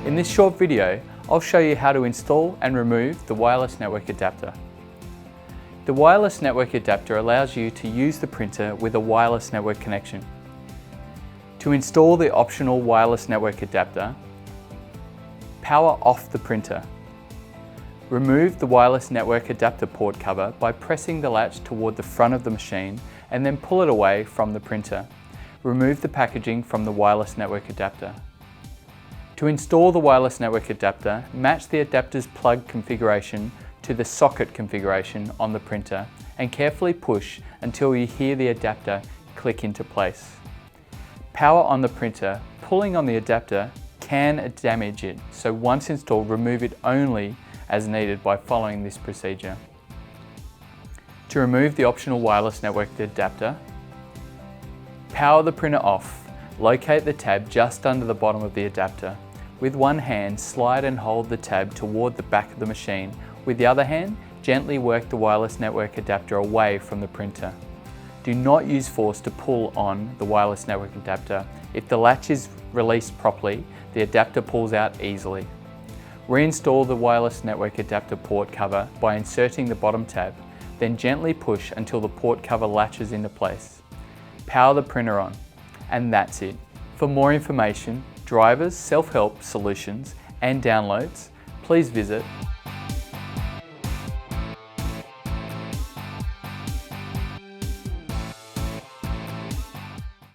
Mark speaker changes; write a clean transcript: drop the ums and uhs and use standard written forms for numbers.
Speaker 1: In this short video, I'll show you how to install and remove the wireless network adapter. The wireless network adapter allows you to use the printer with a wireless network connection. To install the optional wireless network adapter, power off the printer. Remove the wireless network adapter port cover by pressing the latch toward the front of the machine and then pull it away from the printer. Remove the packaging from the wireless network adapter. To install the wireless network adapter, match the adapter's plug configuration to the socket configuration on the printer and carefully push until you hear the adapter click into place. Power on the printer. Pulling on the adapter can damage it, so once installed, remove it only as needed by following this procedure. To remove the optional wireless network adapter, power the printer off. Locate the tab just under the bottom of the adapter. With one hand, slide and hold the tab toward the back of the machine. With the other hand, gently work the wireless network adapter away from the printer. Do not use force to pull on the wireless network adapter. If the latch is released properly, the adapter pulls out easily. Reinstall the wireless network adapter port cover by inserting the bottom tab, then gently push until the port cover latches into place. Power the printer on, and that's it. For more information, drivers, self-help solutions, and downloads, please visit